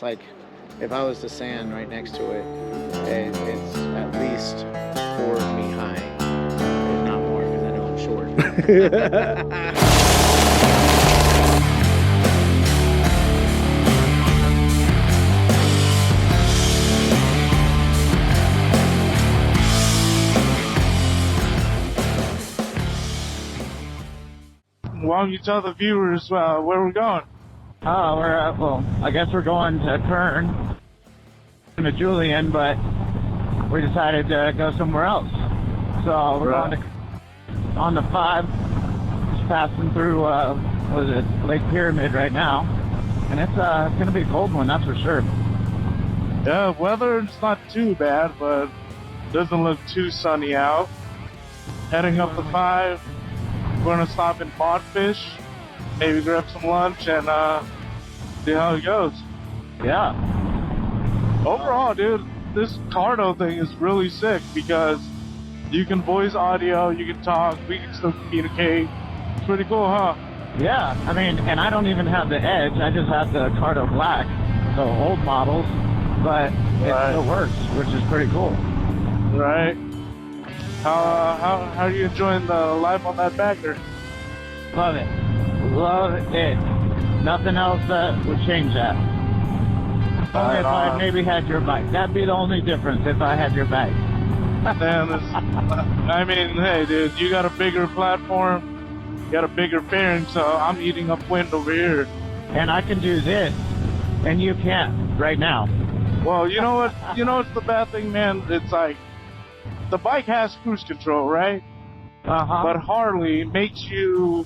it's like, if I was to stand right next to it, it's at least 4 feet high, if not more, because I know I'm short. Why don't you tell the viewers where we're going? Well, I guess we're going to Kern, to Julian, but we decided to go somewhere else. So we're going to, on the 5, just passing through, Lake Pyramid right now. And it's going to be a cold one, that's for sure. Yeah, weather's not too bad, but doesn't look too sunny out. Heading up the 5. We're going to stop in Bodfish, maybe grab some lunch, and see how it goes. Yeah. Overall, dude, this CARDO thing is really sick because you can voice audio, you can talk, we can still communicate. It's pretty cool, huh? Yeah, I mean, and I don't even have the Edge, I just have the CARDO Black, so old models, but it still works, which is pretty cool. Right. How are you enjoying the life on that bagger? Love it. Love it. Nothing else that would change that. Only if I maybe had your bike. That'd be the only difference if I had your bike. Man, I mean, hey, dude, you got a bigger platform, you got a bigger fairing, so I'm eating up wind over here. And I can do this, and you can't right now. Well, you know what? You know what's the bad thing, man? It's like, the bike has cruise control, right? Uh-huh. But Harley makes you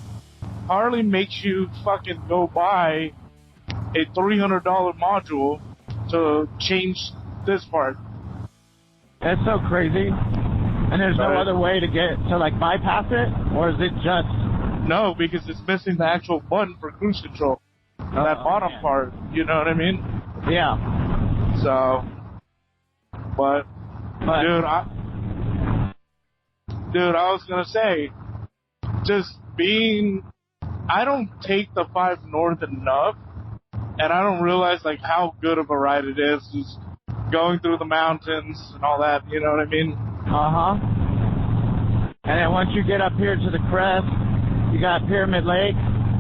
fucking go buy a $300 module to change this part. That's so crazy. And there's no other way to get to like bypass it, or is it just? No, because it's missing the actual button for cruise control. That bottom part, you know what I mean? Yeah. So, but dude, I was gonna say, I don't take the 5 North enough, and I don't realize like how good of a ride it is, just going through the mountains and all that, you know what I mean? Uh-huh. And then once you get up here to the crest, you got Pyramid Lake,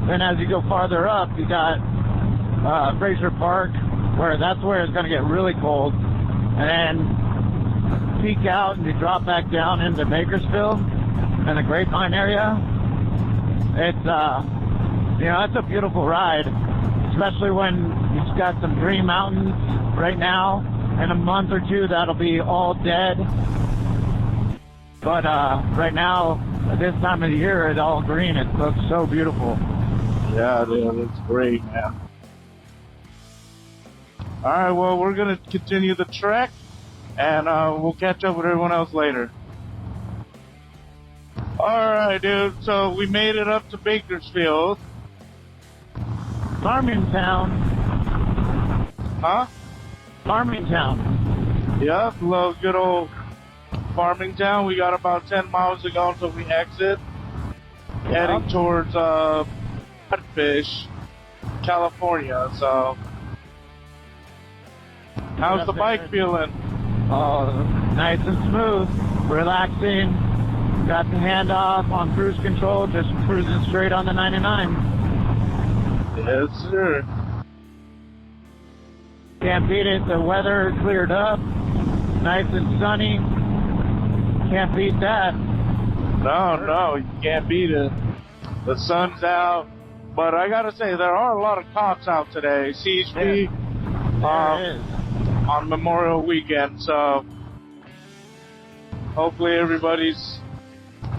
then as you go farther up, you got Fraser Park, that's where it's gonna get really cold, and then peak out and you drop back down into Bakersfield and the Grapevine area. It's it's a beautiful ride, especially when you've got some green mountains right now. In a month or two, that'll be all dead. But right now, at this time of the year, it's all green. It looks so beautiful. Yeah, dude, it's great, man. All right, well, we're gonna continue the trek. And we'll catch up with everyone else later. Alright, dude. So we made it up to Bakersfield. Farming town. Huh? Farming town. Yep, a little good old farming town. We got about 10 miles to go until we exit. Heading towards Bodfish, California. So, how's the bike feeling? Oh, nice and smooth, relaxing. Got the handoff on cruise control, just cruising straight on the 99. Yes, sir. Can't beat it. The weather cleared up, nice and sunny. Can't beat that. No, you can't beat it. The sun's out, but I gotta say there are a lot of cops out today. CHP. There is. On Memorial Weekend, so hopefully everybody's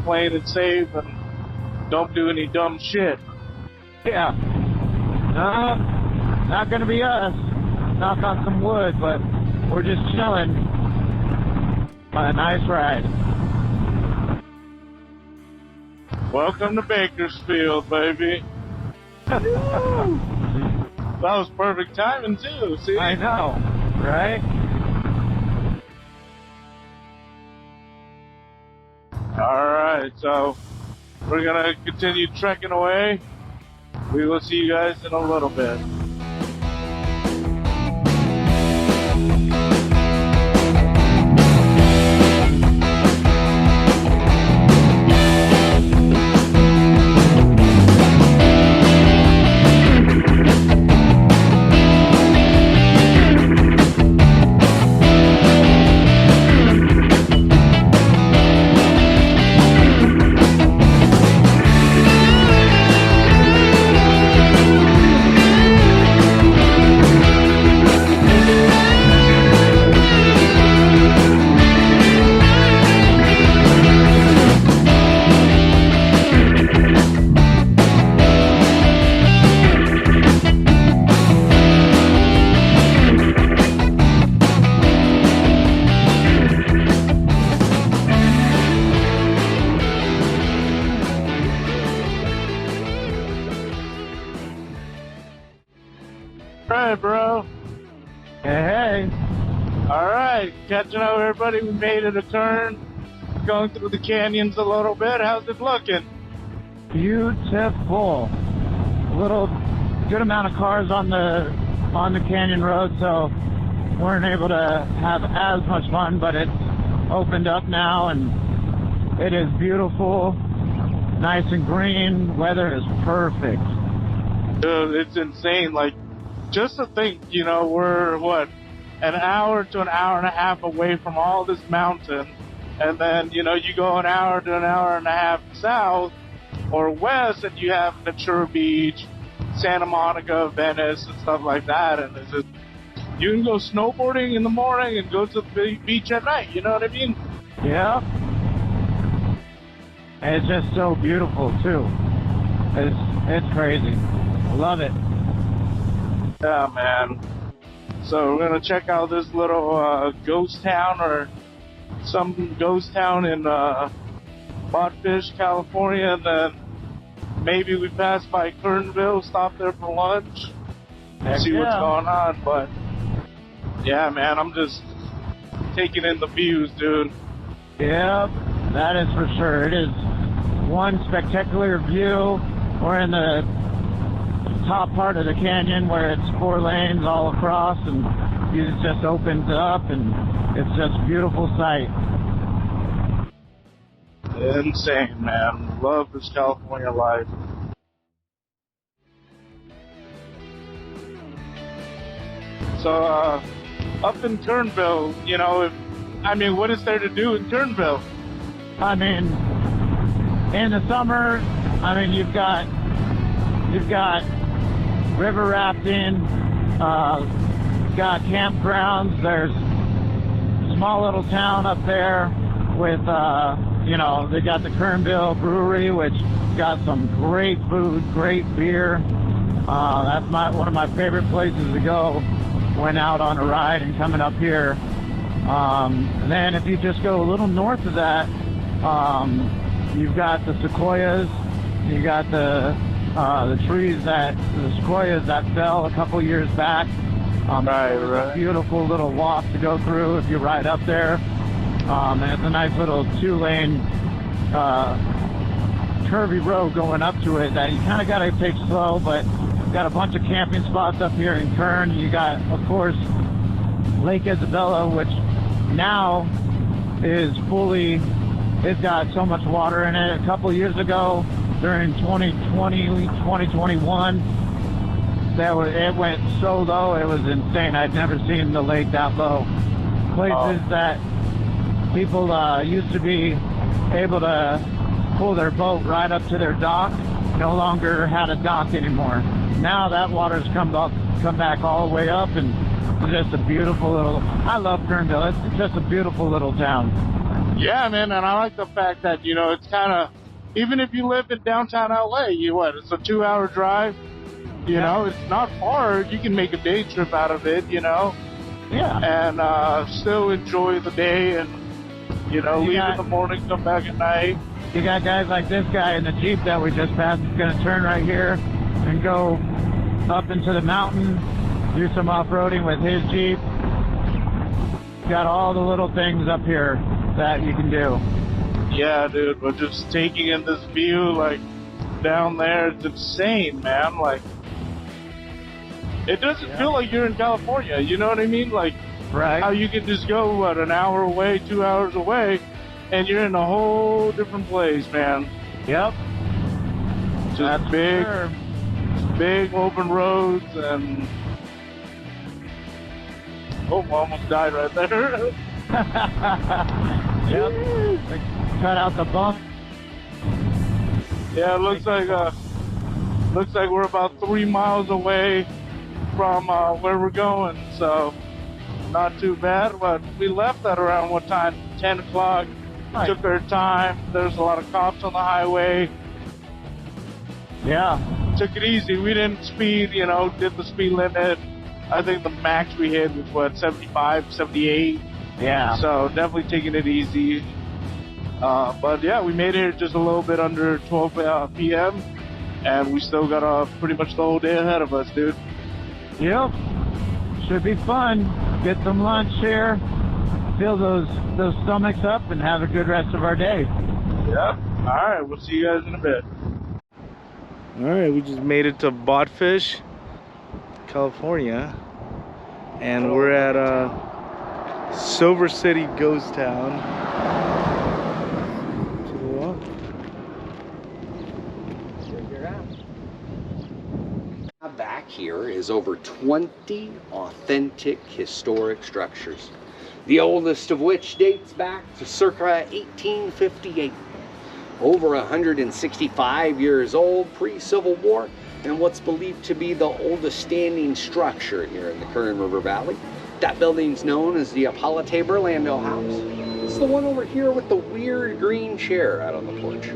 playing it safe and don't do any dumb shit. Yeah. Not gonna be us. Knock on some wood, but we're just chilling. On a nice ride. Welcome to Bakersfield, baby. That was perfect timing too, see? I know. Right? Alright, so we're gonna continue trekking away. We will see you guys in a little bit. Hey. All right, catching up, everybody. We made it a turn, going through the canyons a little bit. How's it looking? Beautiful. A little good amount of cars on the canyon road, so weren't able to have as much fun, but it's opened up now and it is beautiful, nice and green. Weather is perfect. Dude, it's insane. Like, just to think, you know, we're what, an hour to an hour and a half away from all this mountain, and then, you know, you go an hour to an hour and a half south or west and you have Natura Beach, Santa Monica, Venice, and stuff like that. And it's just, you can go snowboarding in the morning and go to the beach at night. You know what I mean? Yeah. And it's just so beautiful too. It's crazy. Love it. Yeah, man. So we're gonna check out this little ghost town, or some ghost town in Bodfish, California, and then maybe we pass by Kernville, stop there for lunch, and see what's going on. But yeah, man, I'm just taking in the views, dude. Yep, that is for sure. It is one spectacular view. We're in the top part of the canyon where it's 4 lanes all across, and it just opens up, and it's just a beautiful sight. Insane, man. Love this California life. So, up in Kernville, you know, what is there to do in Kernville? I mean, in the summer, you've got river rafting, got campgrounds. There's a small little town up there with, they got the Kernville Brewery, which got some great food, great beer. That's one of my favorite places to go when out on a ride and coming up here. And then if you just go a little north of that, you've got the sequoias. You got the sequoias that fell a couple years back. Right. Beautiful little walk to go through if you ride up there. And it's a nice little 2-lane curvy road going up to it that you kind of got to take slow, but got a bunch of camping spots up here in Kern. You got, of course, Lake Isabella, which now is it's got so much water in it. A couple years ago, during 2020, 2021, it went so low, it was insane. I'd never seen the lake that low. Places that people used to be able to pull their boat right up to their dock no longer had a dock anymore. Now that water's come back all the way up, and it's just a beautiful little, I love Kernville. It's just a beautiful little town. Yeah, man, and I like the fact that, it's kind of, even if you live in downtown LA, it's a 2-hour drive, you know, it's not far. You can make a day trip out of it, Yeah. And still enjoy the day and, leave in the morning, come back at night. You got guys like this guy in the Jeep that we just passed. He's going to turn right here and go up into the mountain, do some off-roading with his Jeep. Got all the little things up here that you can do. Yeah, dude, but just taking in this view, like, down there, it's insane, man. Like, it doesn't feel like you're in California, you know what I mean? Like, right. How you can just go, an hour away, 2 hours away, and you're in a whole different place, man. Yep. Just big open roads, and I almost died right there. Yep. Cut out the bump. Yeah, it looks like we're about 3 miles away from where we're going, so not too bad. But we left at around what time? 10 o'clock. Right. Took our time. There's a lot of cops on the highway. Yeah. Took it easy. We didn't speed, did the speed limit. I think the max we hit was 75, 78. Yeah. So definitely taking it easy. But yeah, we made it just a little bit under 12 p.m. and we still got pretty much the whole day ahead of us, dude. Yep. should be fun. Get some lunch here, fill those stomachs up, and have a good rest of our day. Yep. All right, we'll see you guys in a bit. All right, we just made it to Bodfish, California, and we're at Silver City Ghost Town. To the walk. Back here is over 20 authentic historic structures, the oldest of which dates back to circa 1858. Over 165 years old, pre-Civil War, and what's believed to be the oldest standing structure here in the Kern River Valley. That building's known as the Hippolyte Burlando House. It's the one over here with the weird green chair out on the porch.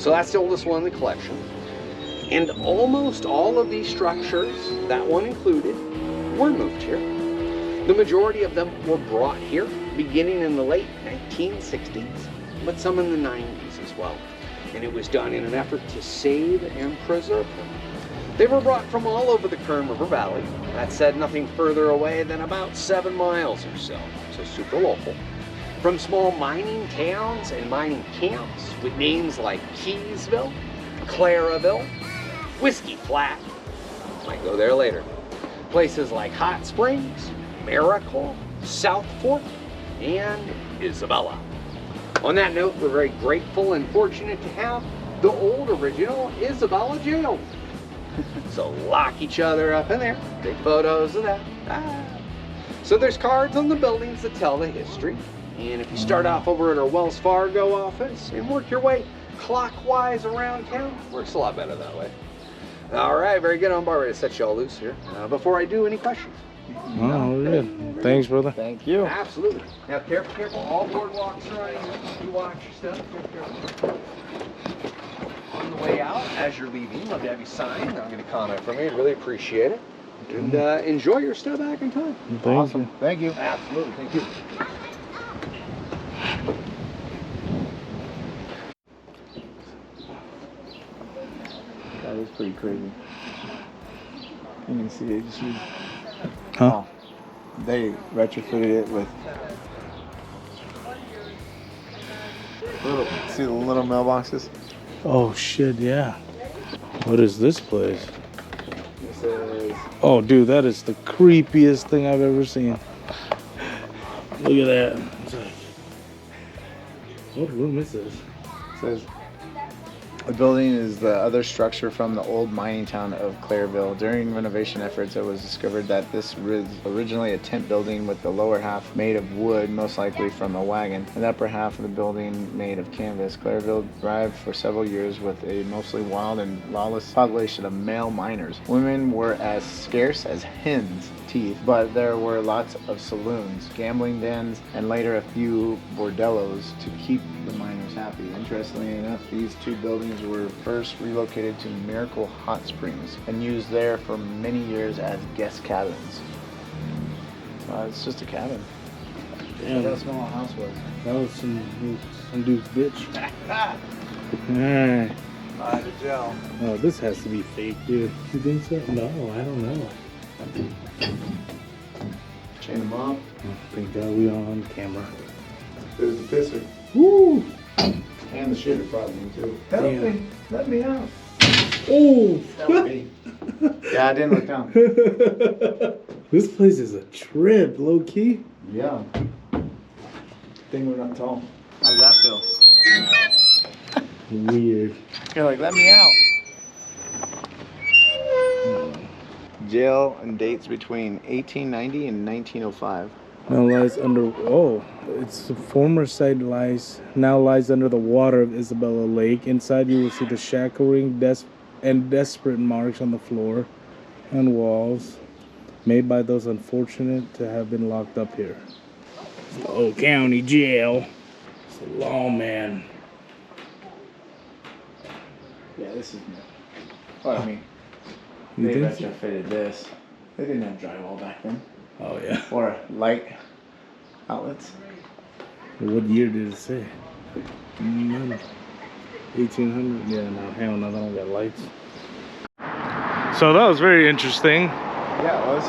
So that's the oldest one in the collection. And almost all of these structures, that one included, were moved here. The majority of them were brought here beginning in the late 1960s, but some in the 90s as well. And it was done in an effort to save and preserve them. They were brought from all over the Kern River Valley. That said, nothing further away than about 7 miles or so super local. From small mining towns and mining camps with names like Keysville, Claraville, Whiskey Flat, might go there later. Places like Hot Springs, Miracle, South Fork, and Isabella. On that note, we're very grateful and fortunate to have the old original Isabella jail. So lock each other up in there. Take photos of that. So there's cards on the buildings that tell the history. And if you start off over at our Wells Fargo office and work your way clockwise around town, works a lot better that way. All right, very good. I'm about ready to set you all loose here. Before I do, any questions? Oh, good. Thanks, brother. Thank you. Absolutely. Now, careful. All boardwalks are on you. You watch your stuff. Careful. On the way out, as you're leaving, love to have you sign. I'm going to comment from you. Really appreciate it. And enjoy your stay back in time. Awesome. Thank you. Absolutely. Thank you. That is pretty crazy. You can see it. Just Huh? they retrofitted it with see the little mailboxes. Oh shit, yeah. What is this place? This is Oh, dude, that is the creepiest thing I've ever seen. Look at that. It's like, what room is this? says the building is the other structure from the old mining town of Clareville. During renovation efforts, it was discovered that this was originally a tent building with the lower half made of wood, most likely from a wagon, and the upper half of the building made of canvas. Clareville thrived for several years with a mostly wild and lawless population of male miners. Women were as scarce as hens' teeth, but there were lots of saloons, gambling dens, and later a few bordellos to keep the miners happy. Interestingly enough, these two buildings were first relocated to Miracle Hot Springs and used there for many years as guest cabins. It's just a cabin. Damn, That's how small a house was. that was some dude's bitch. Alright. To jail. Oh, this has to be fake, dude. You think so? No, I don't know. Chain them up. Oh, thank God we are on camera. There's the pisser. Woo! And the shitter probably too. Help me. Let me out. Oh! That was me. Yeah, I didn't look down. This place is a trip, low key. Yeah. Thing we're not tall. How does that feel? Weird. You're like, let me out. Jail and dates between 1890 and 1905. Now lies under, oh, it's the former site now lies under the water of Isabella Lake. Inside you will see the shackling and desperate marks on the floor and walls made by those unfortunate to have been locked up here. It's the Old County Jail. It's the lawman. Yeah, this is new. Well, I mean, You they think so? retrofitted this. They didn't have drywall back then. Oh yeah. Or light outlets. What year did it say? 1800? Yeah, no, hell no, they don't got lights. So that was very interesting. Yeah, it was.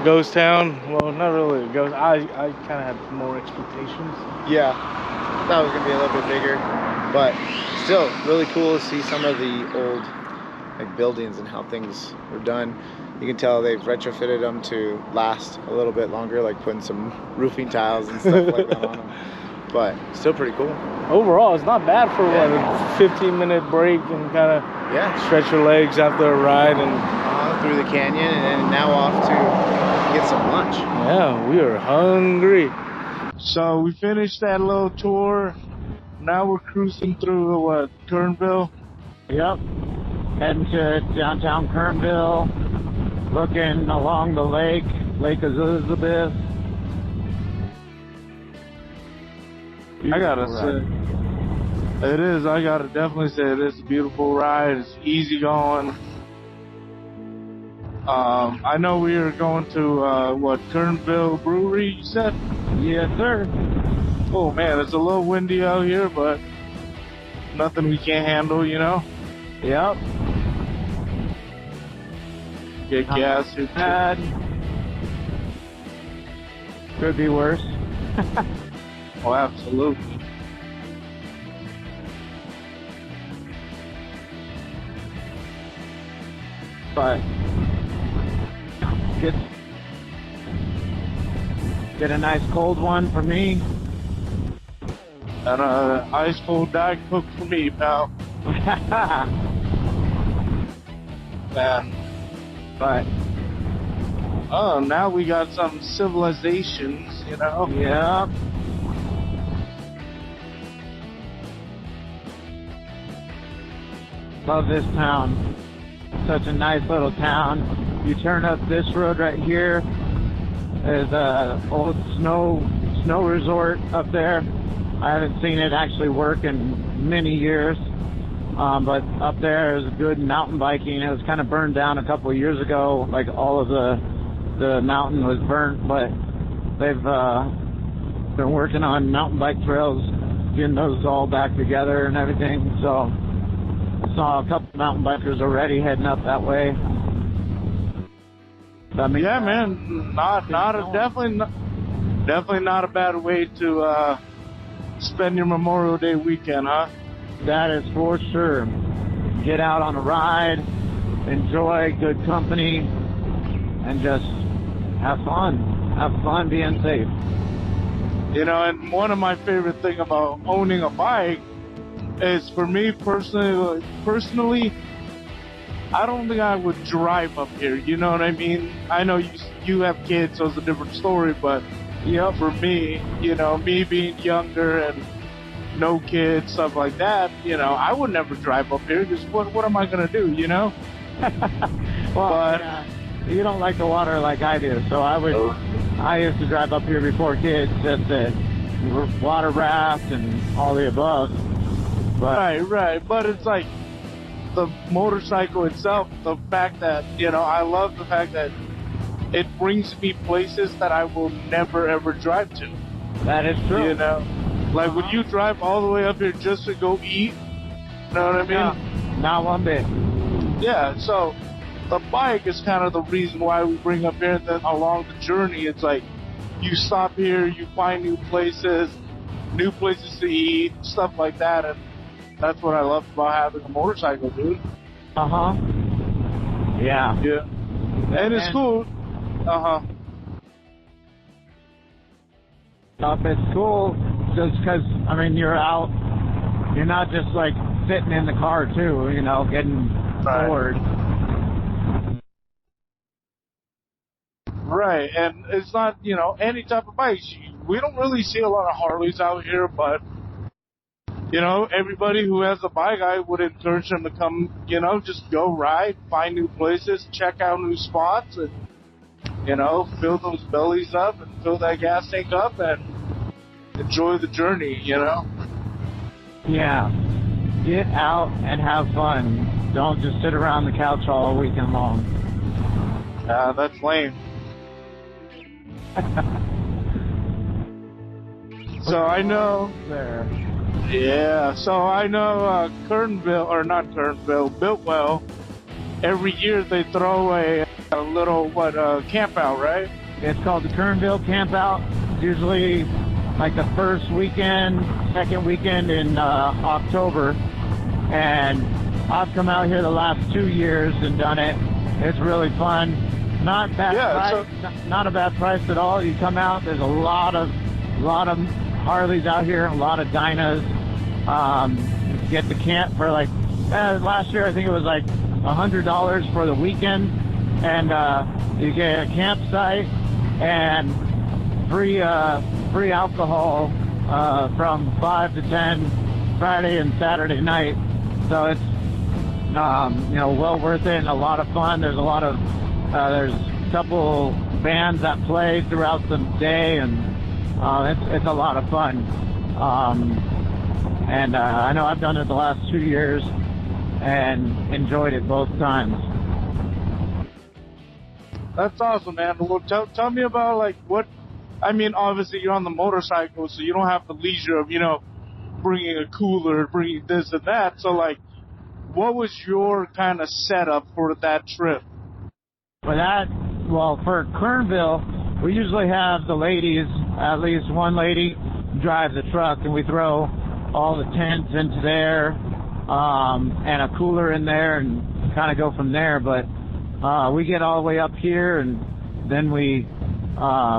Ghost town. Well, not really a ghost. I kind of had more expectations. Yeah, thought it was gonna be a little bit bigger, but still really cool to see some of the old like buildings and how things were done. You can tell they've retrofitted them to last a little bit longer, like putting some roofing tiles and stuff like that on them. But still pretty cool. Overall, it's not bad for what, a 15-minute break and kind of stretch your legs after a ride and through the canyon, and then now off to get some lunch. Yeah, we are hungry. So we finished that little tour. Now we're cruising through what, Kernville? Yep. Heading to downtown Kernville, looking along the lake, Lake Elizabeth. I gotta say, it is. I gotta definitely say it is a beautiful ride. It's easy going. I know we are going to what, Kernville Brewery, you said? Yes, sir. Oh man, it's a little windy out here, but nothing we can't handle, you know? Yep. Get gas here. Bad. Could be worse. Oh, absolutely. But get a nice cold one for me. And ice cold Diet Coke for me, pal. Man. But oh, now we got some civilizations, you know? yeah. Love this town. Such a nice little town. You turn up this road right here. There's a old snow resort up there. I haven't seen it actually work in many years. But up there is good mountain biking. It was kind of burned down a couple of years ago. Like all of the mountain was burnt, but they've been working on mountain bike trails, getting those all back together and everything. So I saw a couple of mountain bikers already heading up that way. Yeah, man, definitely not a bad way to spend your Memorial Day weekend, huh? That is for sure. Get out on a ride, enjoy good company, and just have fun. Have fun being safe. You know, and one of my favorite things about owning a bike is, for me personally, I don't think I would drive up here. You know what I mean? I know you have kids, so it's a different story, but yeah, for me, you know, me being younger and no kids, stuff like that, you know, I would never drive up here because what am I going to do, you know? Well, but you don't like the water like I do, so I used to drive up here before kids, just to water raft and all the above. But, right, but it's like the motorcycle itself, the fact that, you know, I love the fact that it brings me places that I will never ever drive to. That is true. You know? Like, would you drive all the way up here just to go eat? You know what I mean? No, not one bit. Yeah, so the bike is kind of the reason why we bring up here. And then along the journey, it's like you stop here, you find new places to eat, stuff like that. And that's what I love about having a motorcycle, dude. Uh-huh. Yeah. Yeah. And it's cool. Uh-huh. It's cool just because, I mean, you're out. You're not just, like, sitting in the car, too, you know, getting bored. Right, and it's not, you know, any type of bikes. We don't really see a lot of Harleys out here, but, you know, everybody who has a bike, I would encourage them to come, you know, just go ride, find new places, check out new spots, and, you know, fill those bellies up and fill that gas tank up and enjoy the journey, you know? Yeah. Get out and have fun. Don't just sit around the couch all weekend long. That's lame. So I know... There. Yeah, so I know Kernville, or not Kernville, Biltwell, every year they throw a a little camp out, right? It's called the Kernville Camp Out. It's usually like the first weekend, second weekend in October. And I've come out here the last 2 years and done it. It's really fun. Not bad price, not a bad price at all. You come out, there's a lot of Harleys out here, a lot of Dynas. You get the camp for like last year I think it was like $100 for the weekend, and you get a campsite and free alcohol from 5 to 10 Friday and Saturday night. So it's well worth it and a lot of fun. There's a lot of there's a couple bands that play throughout the day, and it's a lot of fun. And I know I've done it the last 2 years and enjoyed it both times. That's awesome, man. Well, tell me about like what. I mean, obviously you're on the motorcycle, so you don't have the leisure of bringing a cooler, bringing this and that. So like, what was your kind of setup for that trip? For Kernville, we usually have the ladies, at least one lady, drive the truck, and we throw all the tents into there, and a cooler in there, and kind of go from there. But we get all the way up here, and then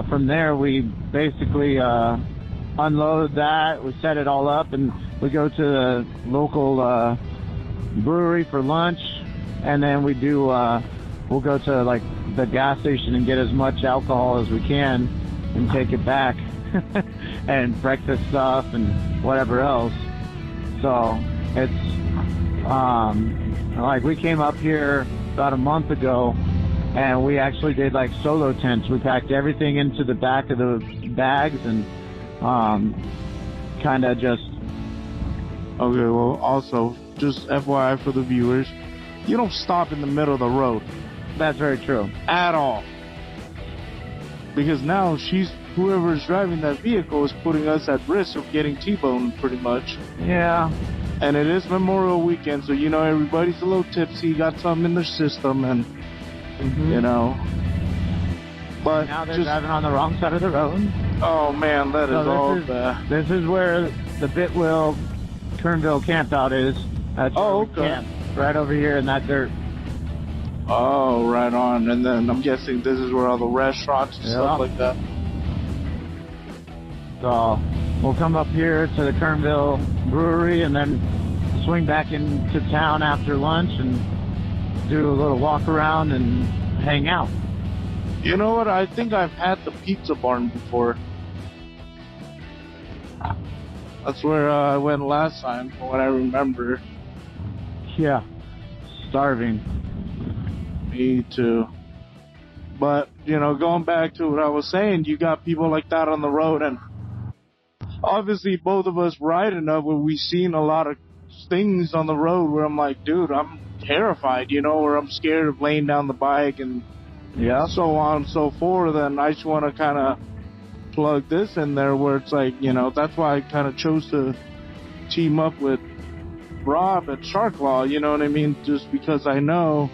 from there we basically unload that, we set it all up, and we go to the local brewery for lunch, and then we'll go to like the gas station and get as much alcohol as we can and take it back and breakfast stuff and whatever else. So it's like we came up here about a month ago and we actually did like solo tents. We packed everything into the back of the bags and kind of just... Okay, well, also, just FYI for the viewers, you don't stop in the middle of the road. That's very true. At all. Because now whoever's driving that vehicle is putting us at risk of getting T-boned pretty much. Yeah. And it is Memorial Weekend, so everybody's a little tipsy, got something in their system, and But now they're driving on the wrong side of the road. Oh man, that is all bad. This is where the Bitwell Kernville Camp Out is. That's camp, right over here in that dirt. Oh, right on. And then I'm guessing this is where all the restaurants and stuff like that. So we'll come up here to the Kernville Brewery and then swing back into town after lunch and do a little walk around and hang out. You know what? I think I've had the Pizza Barn before. That's where I went last time, from what I remember. Yeah. Starving. Me too. But, going back to what I was saying, you got people like that on the road, and obviously both of us ride enough where we've seen a lot of things on the road where I'm like, dude, I'm terrified, or I'm scared of laying down the bike and so on and so forth. And I just want to kind of plug this in there where it's like, that's why I kind of chose to team up with Rob at Shark Law, you know what I mean? Just because I know,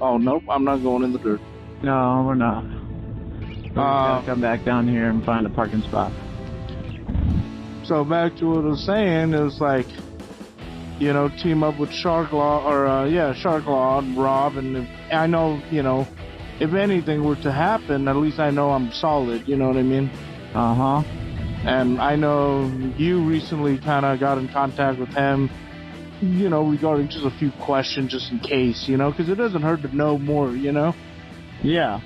oh, nope, I'm not going in the dirt. No, we're not. We're gonna come back down here and find a parking spot. So back to what I was saying, it was like, team up with Shark Law, or, Shark Law and Rob, and if, I know, if anything were to happen, at least I know I'm solid, you know what I mean? Uh-huh. And I know you recently kind of got in contact with him, regarding just a few questions just in case, because it doesn't hurt to know more, Yeah.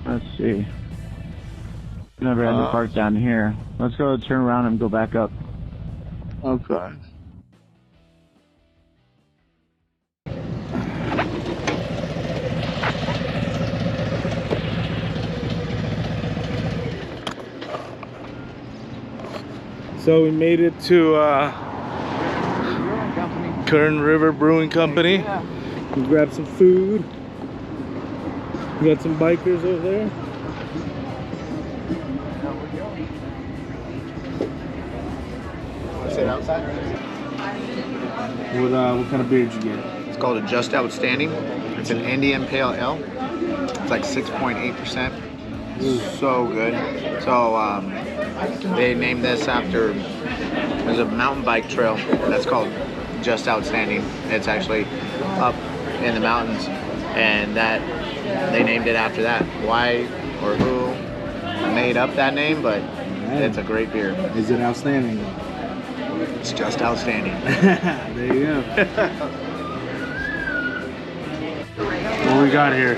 Let's see. Never had to park down here. Let's go turn around and go back up. Okay. So we made it to Kern River Brewing Company. Yeah. We grabbed some food. We got some bikers over there. Sit outside. What kind of beer did you get? It's called a Just Outstanding. It's an Indian Pale Ale. It's like 6.8%. So good. So they named this after, there's a mountain bike trail that's called Just Outstanding. It's actually up in the mountains, and that they named it after that. Why or who made up that name, but it's a great beer. Is it outstanding? It's just outstanding. There you go. What we got here?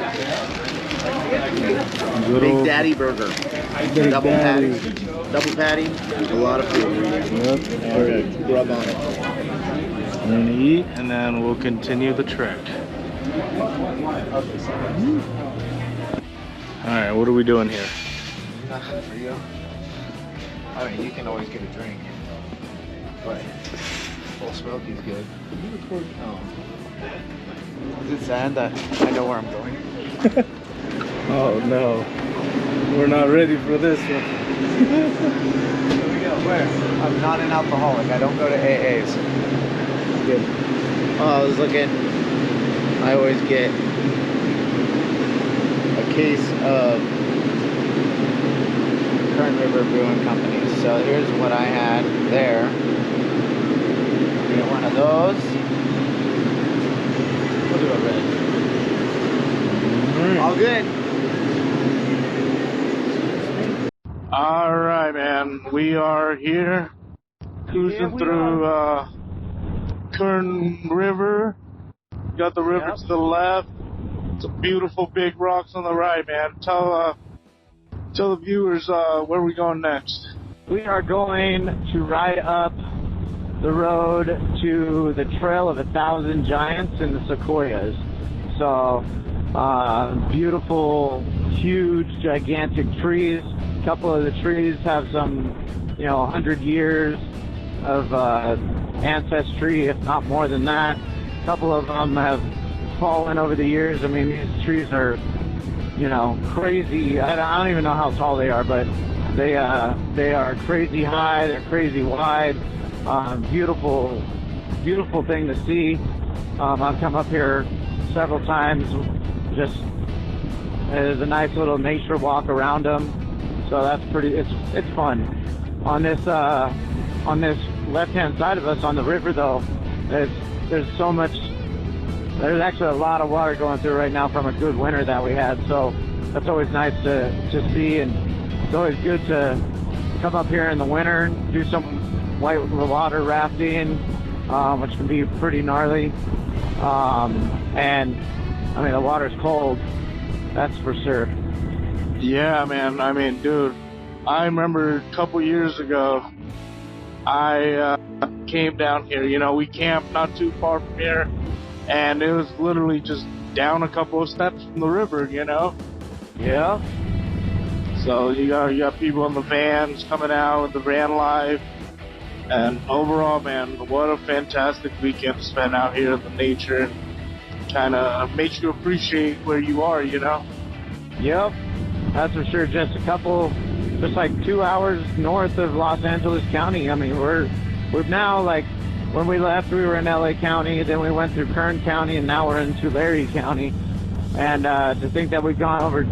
Big Daddy Burger. Big Double Daddy. patty. Double patty. A lot of food. Yep. And grub on it. We're gonna eat and then we'll continue the trek. Alright, what are we doing here? Nothing for you. I mean, you can always get a drink. But Full Smoky's good. Oh. Is it sad that I know where I'm going? Oh no. We're not ready for this one. Here we go. Where? I'm not an alcoholic. I don't go to AAs. Good. Oh, I was looking. I always get a case of Kernville Brewing Company. So here's what I had there. Get one of those. We'll do a red. All good. All right, man. We are here cruising through Kern River. Got the river to the left. Some beautiful big rocks on the right, man. Tell the viewers where we're going next. We are going to ride up the road to the Trail of 1,000 Giants in the Sequoias. So, beautiful, huge, gigantic trees. A couple of the trees have some, 100 years of ancestry, if not more than that. A couple of them have fallen over the years. I mean, these trees are, crazy. I don't even know how tall they are, but they are crazy high. They're crazy wide. Beautiful thing to see. I've come up here several times. Just there's a nice little nature walk around them. So that's pretty. It's fun. On this left-hand side of us on the river, though, there's so much. There's actually a lot of water going through right now from a good winter that we had. So that's always nice to see, and it's always good to come up here in the winter, do some white water rafting, which can be pretty gnarly. And I mean, the water's cold. That's for sure. Yeah, man. I mean, dude, I remember a couple years ago, I came down here. We camped not too far from here, and it was literally just down a couple of steps from the river, Yeah. So you got people in the vans coming out with the van life, and overall, man, what a fantastic weekend to spend out here in the nature, and kind of makes you appreciate where you are, Yep, that's for sure. Just like 2 hours north of Los Angeles County. I mean, we're now, like, when we left, we were in LA County, then we went through Kern County, and now we're in Tulare County. And to think that we've gone over,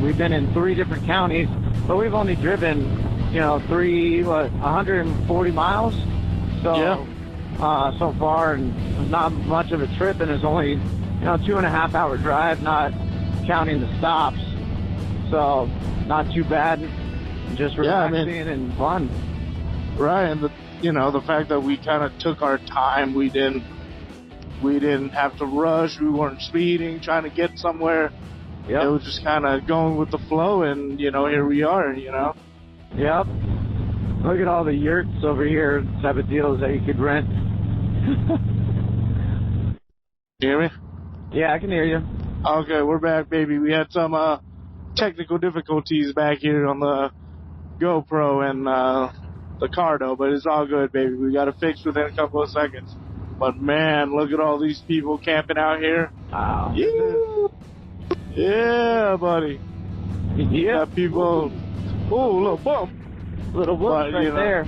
we've been in 3 different counties, but we've only driven, 140 miles. So, yeah. So far, and not much of a trip, and it's only, 2.5 hour drive, not counting the stops. So, not too bad. Just relaxing and fun. Right, and the fact that we kind of took our time, we didn't have to rush, we weren't speeding, trying to get somewhere. Yep. It was just kind of going with the flow, and here we are. Yep. Look at all the yurts over here, type of deals that you could rent. You hear me? Yeah, I can hear you. Okay, we're back, baby. We had some technical difficulties back here on the GoPro and the CARDO, but it's all good, baby. We got it fixed within a couple of seconds. But man, look at all these people camping out here. Wow. Yeah, buddy. Yeah, people. Oh, little bump. Little whoop right there.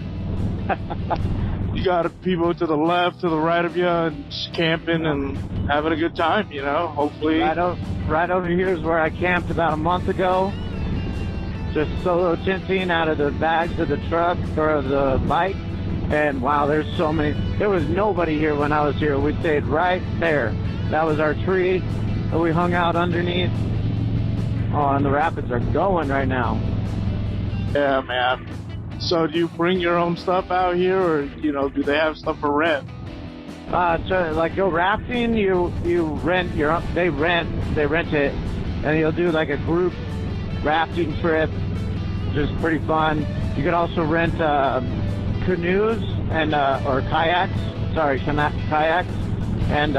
you got people to the left, to the right of you, and just camping and having a good time, you know, hopefully. Right over here is where I camped about a month ago. Just solo tinting out of the bags of the truck or the bike. And wow, there's so many. There was nobody here when I was here. We stayed right there. That was our tree that we hung out underneath. Oh, and the rapids are going right now. Yeah, man. So do you bring your own stuff out here, or, you know, do they have stuff for rent? So like go rafting, you rent your own, they rent it, and you'll do like a group rafting trip, which is pretty fun. You could also rent canoes and or kayaks. Sorry, kayaks, and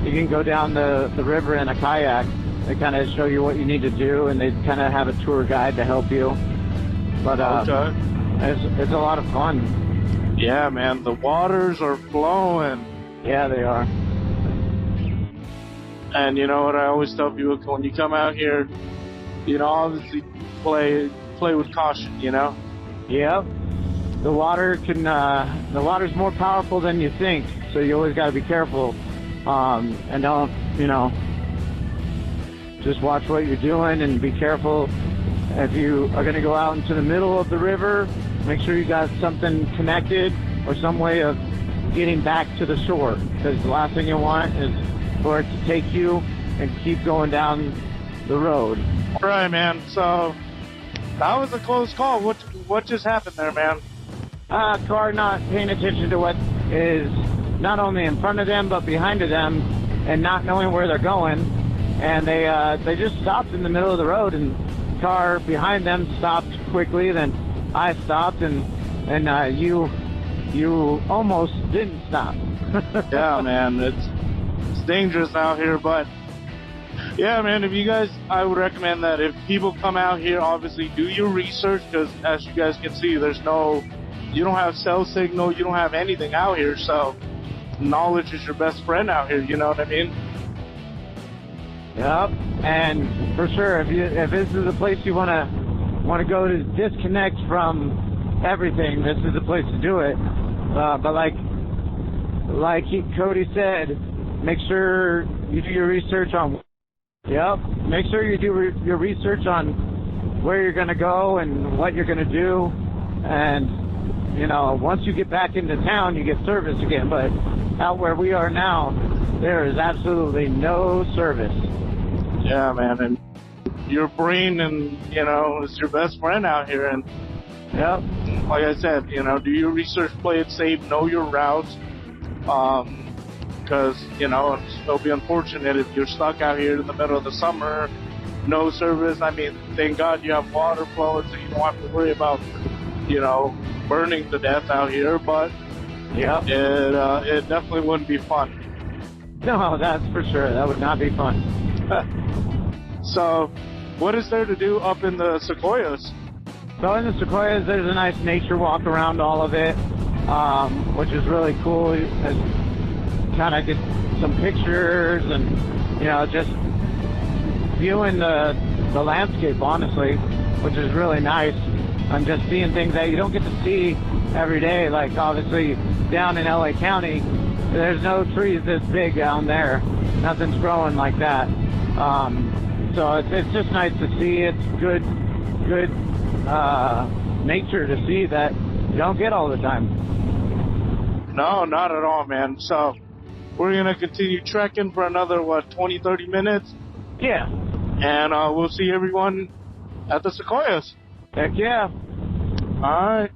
you can go down the river in a kayak. They kind of show you what you need to do, and they kind of have a tour guide to help you. But Okay. it's a lot of fun. Yeah, man, the waters are flowing. Yeah, they are. And you know what I always tell people, when you come out here, you know, obviously play with caution, you know? Yep. The water's more powerful than you think, so you always got to be careful. And don't, you know, just watch what you're doing and be careful. If you are going to go out into the middle of the river, make sure you got something connected or some way of getting back to the shore, because the last thing you want is for it to take you and keep going down the road. All right, man. So that was a close call. What just happened there, man? Car not paying attention to what is not only in front of them but behind of them, and not knowing where they're going, and they just stopped in the middle of the road, and car behind them stopped quickly. Then I stopped, and you almost didn't stop. Yeah, man, it's dangerous out here, but yeah, man, if you guys, I would recommend that if people come out here, obviously do your research, because as you guys can see, you don't have cell signal, you don't have anything out here, so knowledge is your best friend out here, you know what I mean? Yep, and for sure, if this is a place you want to go to disconnect from everything, this is the place to do it. But like Cody said, make sure you do your research on. Yep, make sure you do your research on where you're going to go and what you're going to do, and you know, once you get back into town, you get service again. But out where we are now, there is absolutely no service. Yeah, man, and your brain, and you know, is your best friend out here. And Yep. like I said, you know, do your research, play it safe, know your routes, because you know it'll be unfortunate if you're stuck out here in the middle of the summer, no service. I mean, thank God you have water flowing, so you don't have to worry about, you know, burning to death out here. But Yep. it definitely wouldn't be fun. No, that's for sure. That would not be fun. So, what is there to do up in the Sequoias? So in the Sequoias, there's a nice nature walk around all of it, which is really cool. Kind of get some pictures and, you know, just viewing the landscape, honestly, which is really nice. And just seeing things that you don't get to see every day. Like obviously down in LA County, there's no trees this big down there. Nothing's growing like that. So it's just nice to see. It's good nature to see that you don't get all the time. No, not at all, man. So we're going to continue trekking for another, 20, 30 minutes? Yeah. And we'll see everyone at the Sequoias. Heck yeah. All right.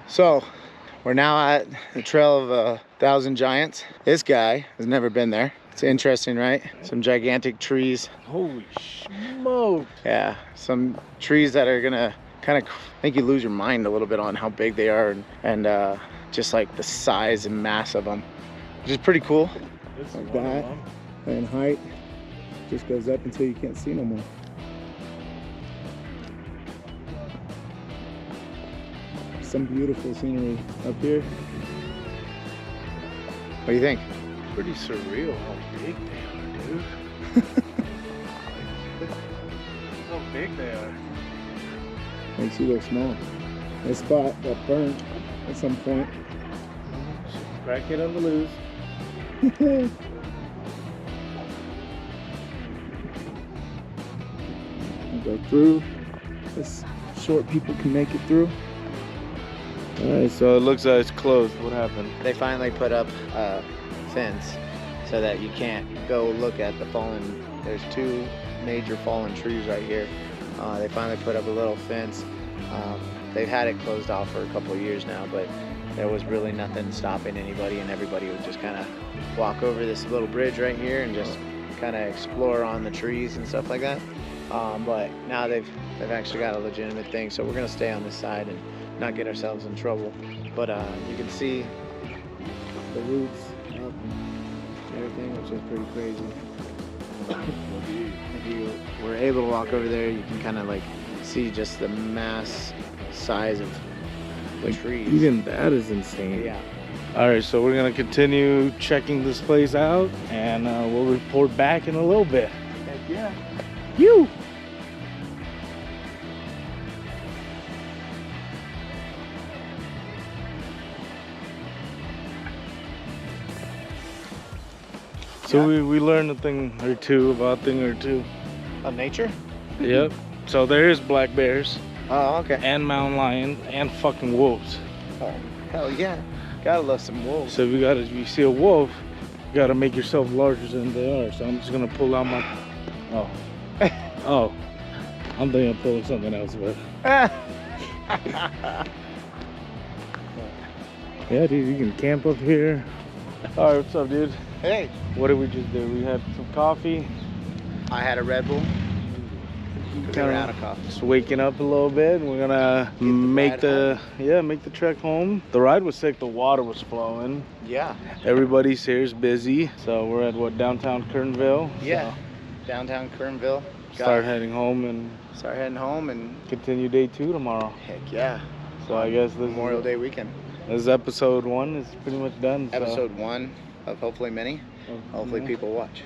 So, we're now at the Trail of 1,000 Giants. This guy has never been there. It's interesting, right? Some gigantic trees. Holy smoke. Yeah, some trees that are gonna kind of make you lose your mind a little bit on how big they are, and just like the size and mass of them, which is pretty cool. Like that, and height just goes up until you can't see no more. Some beautiful scenery up here. What do you think? Pretty surreal how big they are, dude. How big they are. Makes you look small. This spot got burnt at some point. Crack it on the loose. Go through. This short people can make it through. Alright, so it looks like it's closed. What happened? They finally put up a fence so that you can't go look at the fallen. There's 2 major fallen trees right here. They finally put up a little fence. They've had it closed off for a couple of years now, but there was really nothing stopping anybody, and everybody would just kind of walk over this little bridge right here and just kind of explore on the trees and stuff like that. But now they've actually got a legitimate thing, so we're gonna stay on this side and not get ourselves in trouble. But you can see the roots up and everything, which is pretty crazy. If you were able to walk over there, you can kind of like see just the mass size of the trees. Even that is insane. Yeah. Alright, so we're gonna continue checking this place out, and we'll report back in a little bit. Heck yeah. You! So we learned a thing or two about Of nature? Yep. So there is black bears Oh, okay. and mountain lions and fucking wolves. Oh, hell yeah. Gotta love some wolves. So if you see a wolf, you gotta make yourself larger than they are. So I'm just gonna pull out my oh. I'm thinking of pulling something else, but yeah, dude, you can camp up here. Alright, what's up, dude? Hey. What did we just do? We had some coffee. I had a Red Bull. Kinda We're out of coffee. Just waking up a little bit, and we're gonna make the trek home. The ride was sick. The water was flowing. Yeah. Everybody's here is busy. So we're at downtown Kernville. Yeah. So Downtown Kernville. start heading home and continue day 2 tomorrow. heck yeah. So I guess this Memorial Day weekend. This is episode 1 is pretty much done. So. Episode 1 of hopefully many. Hopefully Yeah. people watch.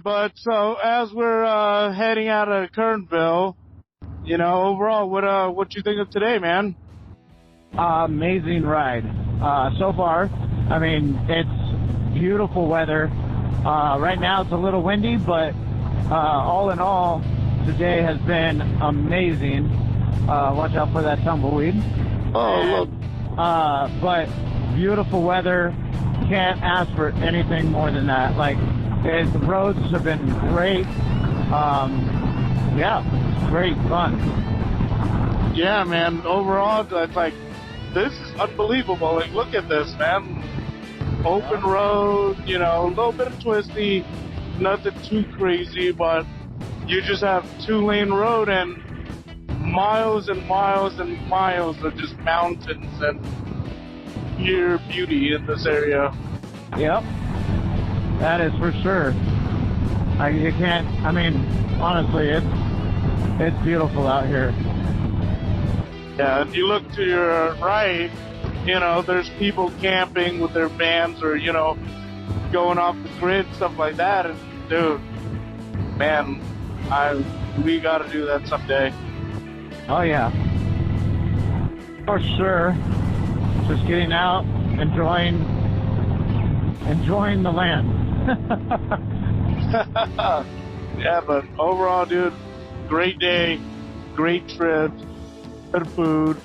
But so as we're heading out of Kernville, you know, overall, what you think of today, man? Amazing ride. So far, I mean, it's beautiful weather. Right now it's a little windy, but all in all, today has been amazing. Watch out for that tumbleweed. Oh, look. But beautiful weather. Can't ask for anything more than that. Like, the roads have been great. Yeah, great fun. Yeah, man. Overall, it's like, this is unbelievable. Like, look at this, man. Open road, you know, a little bit of twisty, nothing too crazy, but you just have 2-lane road and miles and miles and miles of just mountains and pure beauty in this area. Yep, that is for sure. You can't, I mean, honestly, it's beautiful out here. Yeah, if you look to your right, you know, there's people camping with their vans or, you know, going off the grid, stuff like that. And dude, man, we got to do that someday. Oh yeah, for sure. Just getting out, enjoying the land. Yeah, but overall, dude, great day, great trip, good food,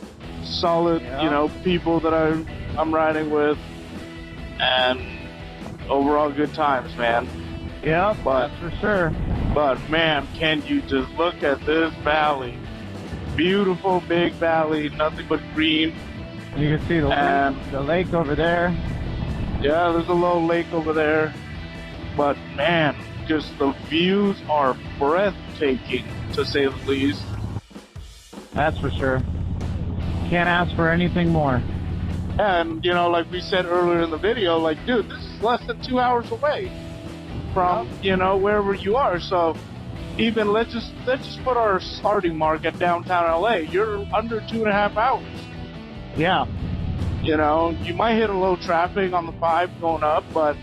solid, Yeah. you know, people that I'm riding with, and overall good times, man. Yeah, But- that's for sure. But man, can you just look at this valley? Beautiful big valley, nothing but green. You can see the lake over there. Yeah, there's a little lake over there. But man, just the views are breathtaking, to say the least. That's for sure. Can't ask for anything more. And, you know, like we said earlier in the video, like, dude, this is less than 2 hours away from, you know, wherever you are. So even let's just put our starting mark at downtown LA. You're under 2.5 hours. Yeah. You know, you might hit a little traffic on the 5 going up, but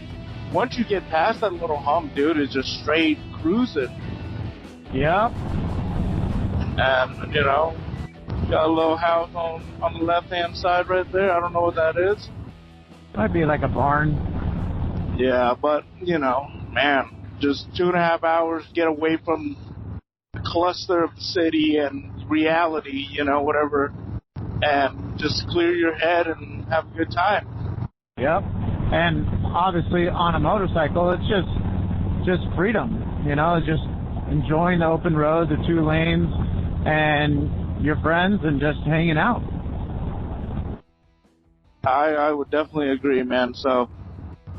once you get past that little hump, dude, it's just straight cruising. Yep. And, you know, got a little house on the left-hand side right there. I don't know what that is. Might be like a barn. Yeah, but, you know, man, just 2.5 hours, get away from the cluster of the city and reality, you know, whatever, and just clear your head and have a good time. Yep. And obviously on a motorcycle, it's just freedom, you know, just enjoying the open road, the 2 lanes, and your friends, and just hanging out. I would definitely agree, man. So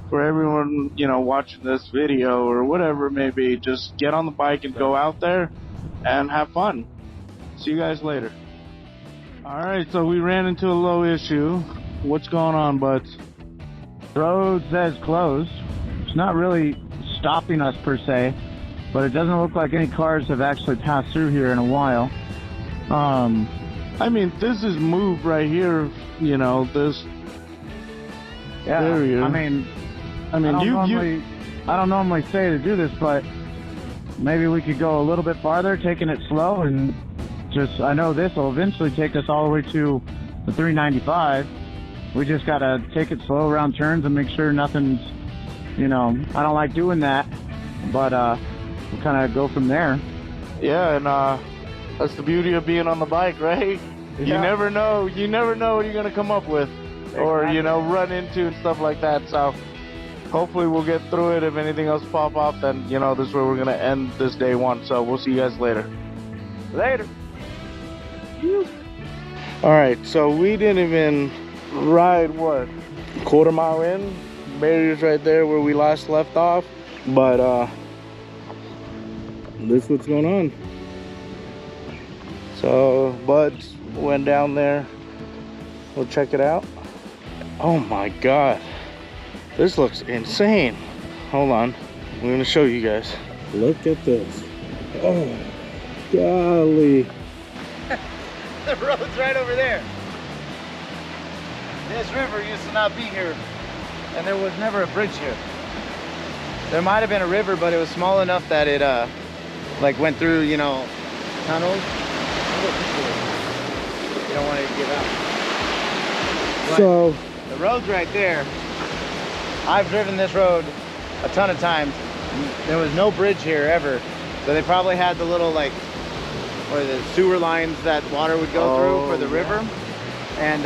for everyone, you know, watching this video or whatever it may be, just get on the bike and go out there and have fun. See you guys later. All right, so we ran into a low issue. What's going on, buds? Road says closed. It's not really stopping us per se, but it doesn't look like any cars have actually passed through here in a while. I mean, this is moved right here, you know, this Yeah, area. I mean, I mean, I you don't normally say to do this, but maybe we could go a little bit farther, taking it slow, and just, I know this will eventually take us all the way to the 395. We just gotta take it slow around turns and make sure nothing's, you know, I don't like doing that, but we'll kind of go from there. yeah, and that's the beauty of being on the bike, right? You Yeah. never know what you're gonna come up with, or you know, run into and stuff like that. So hopefully we'll get through it. If anything else pop up, then you know, this is where we're gonna end this day 1. So we'll see you guys later. Later. All right, so we didn't even ride, what, quarter mile in? Barriers right there where we last left off. But this is what's going on. So Buds went down there. We'll check it out. Oh my God, this looks insane. Hold on, I'm gonna show you guys. Look at this. Oh, golly. The road's right over there. This river used to not be here, and there was never a bridge here. There might have been a river, but it was small enough that it like went through, you know, tunnels. You don't want it to give out. But So, the road's right there. I've driven this road a ton of times. There was no bridge here ever, so they probably had the little, like, or the sewer lines that water would go through for the river. And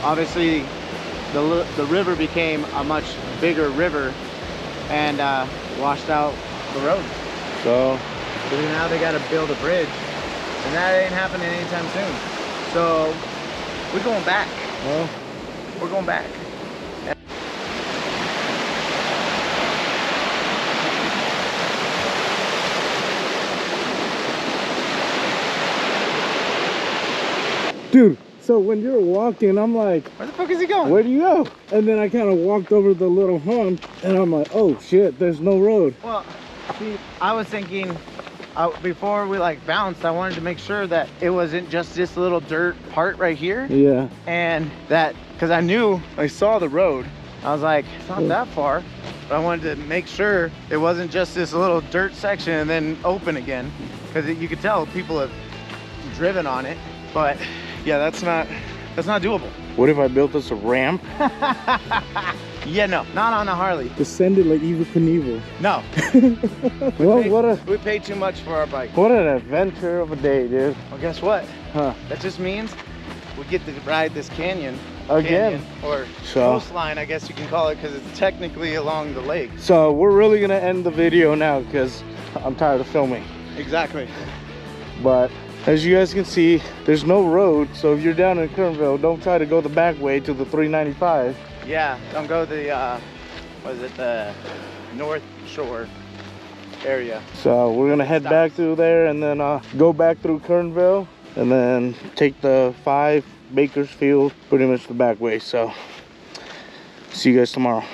obviously the river became a much bigger river and washed out the road. So So now they got to build a bridge, and that ain't happening anytime soon. So we're going back. well, We're going back. dude, so when you're walking, I'm like, Where the fuck is he going? where do you go? And then I kind of walked over the little hump, and I'm like, oh shit, there's no road. Well, see, I was thinking before we like bounced, I wanted to make sure that it wasn't just this little dirt part right here, Yeah. and that because I saw the road. I was like, it's not that far. But I wanted to make sure it wasn't just this little dirt section and then open again, because you could tell people have driven on it. But yeah, that's not doable. What if I built us a ramp? Yeah, no, not on a Harley. Descended like Evel Knievel. No. Well, we paid too much for our bike. what an adventure of a day, dude. Well, guess what? Huh. That just means we get to ride this canyon. Again. Or So- coastline, I guess you can call it, because it's technically along the lake. So we're really gonna end the video now because I'm tired of filming. Exactly. But as you guys can see, there's no road. So if you're down in Kernville, don't try to go the back way to the 395. Yeah, don't go the, the North Shore area. So we're gonna head back through there and then go back through Kernville and then take the 5 Bakersfield, pretty much the back way. So see you guys tomorrow.